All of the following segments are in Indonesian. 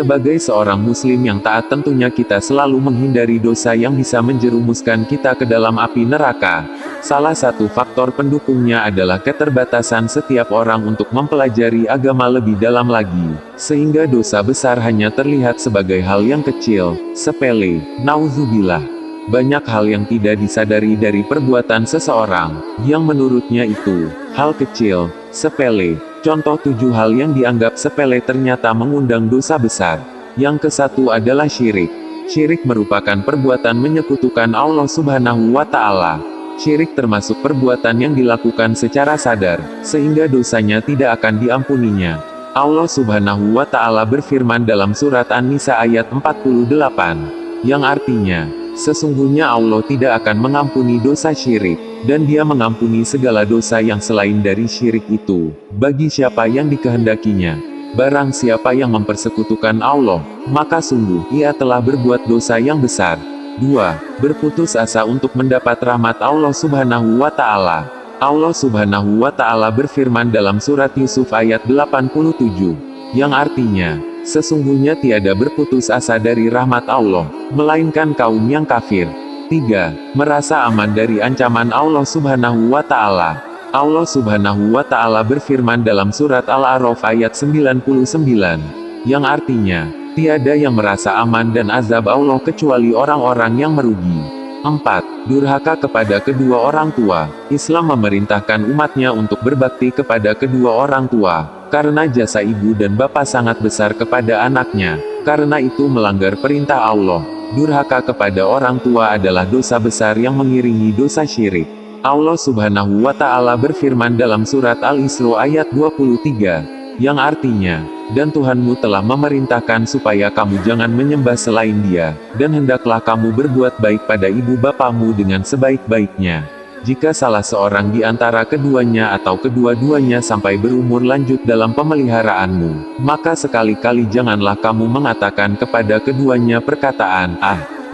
Sebagai seorang muslim yang taat tentunya kita selalu menghindari dosa yang bisa menjerumuskan kita ke dalam api neraka. Salah satu faktor pendukungnya adalah keterbatasan setiap orang untuk mempelajari agama lebih dalam lagi, sehingga dosa besar hanya terlihat sebagai hal yang kecil, sepele, nauzubillah. Banyak hal yang tidak disadari dari perbuatan seseorang, yang menurutnya itu hal kecil, sepele. Contoh 7 hal yang dianggap sepele ternyata mengundang dosa besar. Yang ke-1 adalah syirik. Syirik merupakan perbuatan menyekutukan Allah Subhanahu wa Ta'ala. Syirik termasuk perbuatan yang dilakukan secara sadar, sehingga dosanya tidak akan diampuninya. Allah Subhanahu wa Ta'ala berfirman dalam surat An-Nisa ayat 48, yang artinya, sesungguhnya Allah tidak akan mengampuni dosa syirik, dan Dia mengampuni segala dosa yang selain dari syirik itu, bagi siapa yang dikehendakinya. Barang siapa yang mempersekutukan Allah, maka sungguh, ia telah berbuat dosa yang besar. 2. Berputus asa untuk mendapat rahmat Allah Subhanahu wa Ta'ala. Allah Subhanahu wa Ta'ala berfirman dalam surat Yusuf ayat 87, yang artinya, sesungguhnya tiada berputus asa dari rahmat Allah, melainkan kaum yang kafir. 3. Merasa aman dari ancaman Allah Subhanahu wa Ta'ala. Allah Subhanahu wa Ta'ala berfirman dalam surat Al-A'raf ayat 99, yang artinya, tiada yang merasa aman dan azab Allah kecuali orang-orang yang merugi. 4. Durhaka kepada kedua orang tua. Islam memerintahkan umatnya untuk berbakti kepada kedua orang tua, karena jasa ibu dan bapak sangat besar kepada anaknya. Karena itu melanggar perintah Allah. Durhaka kepada orang tua adalah dosa besar yang mengiringi dosa syirik. Allah Subhanahu wa Ta'ala berfirman dalam surat Al-Isra ayat 23, yang artinya, dan Tuhanmu telah memerintahkan supaya kamu jangan menyembah selain Dia, dan hendaklah kamu berbuat baik pada ibu bapamu dengan sebaik-baiknya. Jika salah seorang di antara keduanya atau kedua-duanya sampai berumur lanjut dalam pemeliharaanmu, maka sekali-kali janganlah kamu mengatakan kepada keduanya perkataan,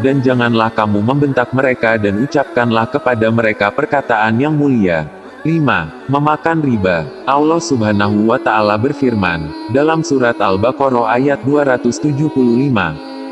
dan janganlah kamu membentak mereka dan ucapkanlah kepada mereka perkataan yang mulia. 5. Memakan riba. Allah Subhanahu wa Ta'ala berfirman, dalam surat Al-Baqarah ayat 275,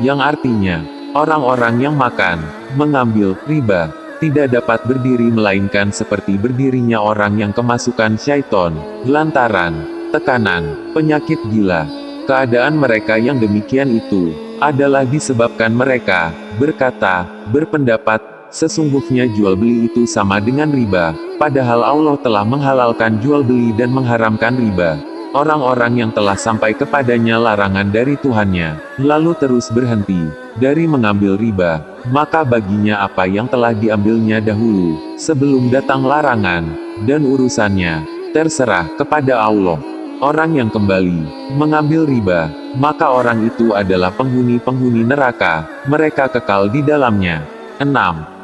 yang artinya, orang-orang yang makan, mengambil riba, tidak dapat berdiri melainkan seperti berdirinya orang yang kemasukan syaiton, lantaran tekanan, penyakit gila. Keadaan mereka yang demikian itu, adalah disebabkan mereka berkata, berpendapat, sesungguhnya jual beli itu sama dengan riba, padahal Allah telah menghalalkan jual beli dan mengharamkan riba. Orang-orang yang telah sampai kepadanya larangan dari Tuhannya, lalu terus berhenti dari mengambil riba, maka baginya apa yang telah diambilnya dahulu, sebelum datang larangan, dan urusannya terserah kepada Allah. Orang yang kembali mengambil riba, maka orang itu adalah penghuni-penghuni neraka, mereka kekal di dalamnya. 6.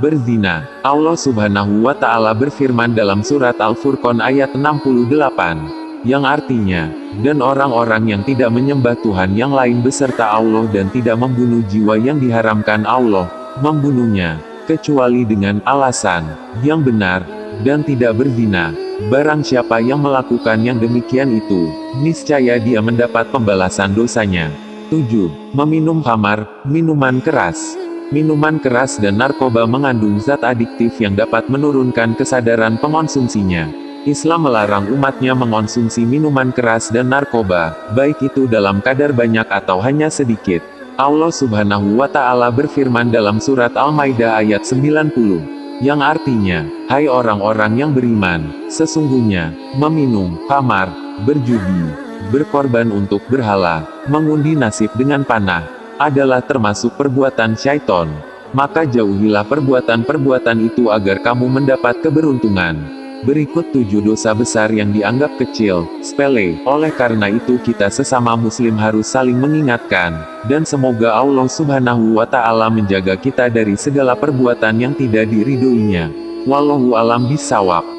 Berzina. Allah Subhanahu wa Ta'ala berfirman dalam surat Al-Furqan ayat 68, yang artinya, dan orang-orang yang tidak menyembah Tuhan yang lain beserta Allah dan tidak membunuh jiwa yang diharamkan Allah, membunuhnya, kecuali dengan alasan yang benar, dan tidak berzina. Barang siapa yang melakukan yang demikian itu, niscaya dia mendapat pembalasan dosanya. 7. Meminum khamar, minuman keras. Minuman keras dan narkoba mengandung zat adiktif yang dapat menurunkan kesadaran pengonsumsinya. Islam melarang umatnya mengonsumsi minuman keras dan narkoba, baik itu dalam kadar banyak atau hanya sedikit. Allah Subhanahu wa Ta'ala berfirman dalam surat Al-Maidah ayat 90, yang artinya, hai orang-orang yang beriman, sesungguhnya, meminum, khamar, berjudi, berkorban untuk berhala, mengundi nasib dengan panah, adalah termasuk perbuatan syaiton. Maka jauhilah perbuatan-perbuatan itu agar kamu mendapat keberuntungan. Berikut 7 dosa besar yang dianggap kecil, sepele. Oleh karena itu kita sesama muslim harus saling mengingatkan, dan semoga Allah Subhanahu wa Ta'ala menjaga kita dari segala perbuatan yang tidak diridhoinya. Wallahu a'lam bishawab.